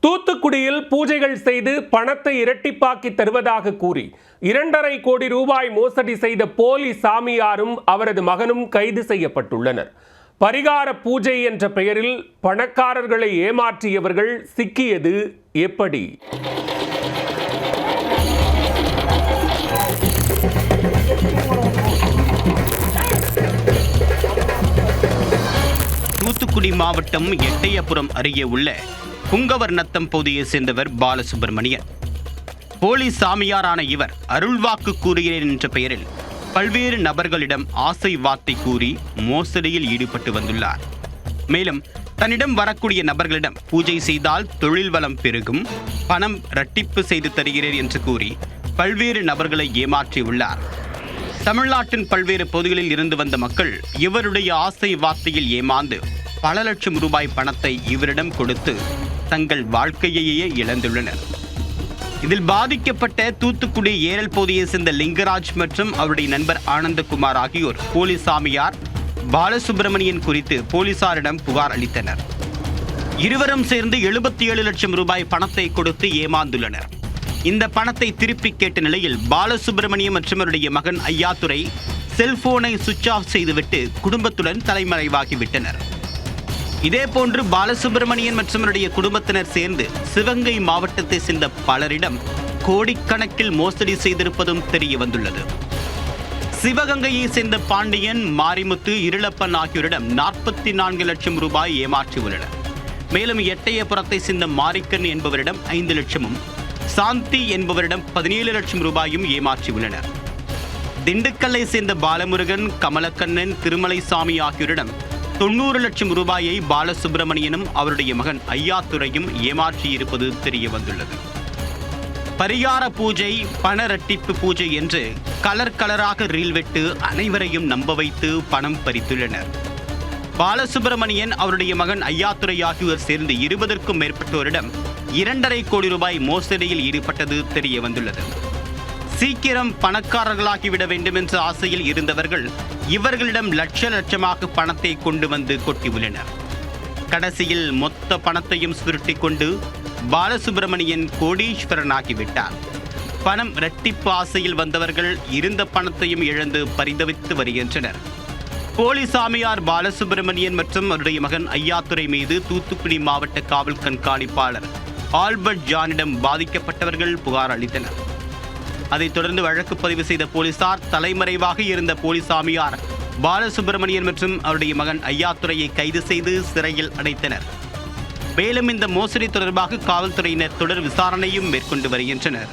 தூத்துக்குடியில் பூஜைகள் செய்து பணத்தை இரட்டிப்பாக்கி தருவதாக கூறி 2.5 கோடி ரூபாய் மோசடி செய்த போலி சாமியாரும் அவரது மகனும் கைது செய்யப்பட்டுள்ளனர். பரிகார பூஜை என்ற பெயரில் பணக்காரர்களை ஏமாற்றியவர்கள் சிக்கியது எப்படி? தூத்துக்குடி மாவட்டம் எட்டயபுரம் அருகே உள்ள புங்கவர்நத்தம் பகுதியை சேர்ந்தவர் பாலசுப்ரமணியன். போலி சாமியாரான இவர் அருள்வாக்கு கூறுகிறேன் என்ற பெயரில் பல்வேறு நபர்களிடம் ஆசை வார்த்தை கூறி மோசடியில் ஈடுபட்டு வந்துள்ளார். மேலும் தன்னிடம் வரக்கூடிய நபர்களிடம் பூஜை செய்தால் தொழில் வளம் பெருகும், பணம் இரட்டிப்பு செய்து தருகிறேன் என்று கூறி பல்வேறு நபர்களை ஏமாற்றியுள்ளார். தமிழ்நாட்டின் பல்வேறு பகுதிகளில் இருந்து வந்த மக்கள் இவருடைய ஆசை வார்த்தையில் ஏமாந்து பல லட்சம் ரூபாய் பணத்தை இவரிடம் கொடுத்து தங்கள் வாழ்க்கையையே இழந்துள்ளனர். இதில் பாதிக்கப்பட்ட தூத்துக்குடி ஏரல் பகுதியை சேர்ந்த லிங்கராஜ் மற்றும் அவருடைய நண்பர் ஆனந்தகுமார் ஆகியோர் போலி சாமியார் பாலசுப்ரமணியன் குறித்து போலீசாரிடம் புகார் அளித்தனர். இருவரும் சேர்ந்து 77 லட்சம் ரூபாய் பணத்தை கொடுத்து ஏமாந்துள்ளனர். இந்த பணத்தை திருப்பி கேட்ட நிலையில் பாலசுப்ரமணியம் மற்றும் அவருடைய மகன் ஐயாத்துரை செல்போனை சுவிட்ச் ஆஃப் செய்துவிட்டு குடும்பத்துடன் தலைமறைவாகிவிட்டனர். இதேபோன்று பாலசுப்ரமணியன் மற்றும் அவருடைய குடும்பத்தினர் சேர்ந்து சிவகங்கை மாவட்டத்தை சேர்ந்த பலரிடம் கோடிக்கணக்கில் மோசடி செய்திருப்பதும் தெரிய வந்துள்ளது. சிவகங்கையை சேர்ந்த பாண்டியன், மாரிமுத்து, இருளப்பன் ஆகியோரிடம் 44 லட்சம் ரூபாய் ஏமாற்றியுள்ளனர். மேலும் எட்டயபுரத்தை சேர்ந்த மாரிக்கன் என்பவரிடம் 5 லட்சமும், சாந்தி என்பவரிடம் 17 லட்சம் ரூபாயும் ஏமாற்றியுள்ளனர். திண்டுக்கல்லை சேர்ந்த பாலமுருகன், கமலக்கண்ணன், திருமலைசாமி ஆகியோரிடம் 90 லட்சம் ரூபாயை பாலசுப்ரமணியனும் அவருடைய மகன் ஐயாத்துரையும் ஏமாற்றியிருப்பது தெரிய வந்துள்ளது. பரிகார பூஜை, பண இரட்டிப்பு பூஜை என்று கலராக ரீல் வெட்டு அனைவரையும் நம்ப வைத்து பணம் பறித்துள்ளனர். பாலசுப்ரமணியன், அவருடைய மகன் ஐயாத்துரை ஆகியோர் சேர்ந்து 20க்கும் மேற்பட்டோரிடம் 2.5 கோடி ரூபாய் மோசடியில் ஈடுபட்டது தெரிய வந்துள்ளது. சீக்கிரம் பணக்காரர்களாகிவிட வேண்டும் என்ற ஆசையில் இருந்தவர்கள் இவர்களிடம் லட்சமாக பணத்தை கொண்டு வந்து கொட்டியுள்ளனர். கடைசியில் மொத்த பணத்தையும் சுருட்டி கொண்டு பாலசுப்ரமணியன் கோடீஸ்வரனாகிவிட்டார். பணம் இரட்டிப்பு ஆசையில் வந்தவர்கள் இருந்த பணத்தையும் இழந்து பரிதவித்து வருகின்றனர். போலி சாமியார் பாலசுப்ரமணியன் மற்றும் அவருடைய மகன் ஐயாத்துரை மீது தூத்துக்குடி மாவட்ட காவல் கண்காணிப்பாளர் ஆல்பர்ட் ஜானிடம் பாதிக்கப்பட்டவர்கள் புகார் அளித்தனர். அதைத் தொடர்ந்து வழக்கு பதிவு செய்த போலீசார் தலைமறைவாக இருந்த போலி சாமியார் பாலசுப்ரமணியன் மற்றும் அவருடைய மகன் ஐயாத்துரையை கைது செய்து சிறையில் அடைத்தனர். மேலும் இந்த மோசடி தொடர்பாக காவல்துறையினர் தொடர் விசாரணையும் மேற்கொண்டு வருகின்றனர்.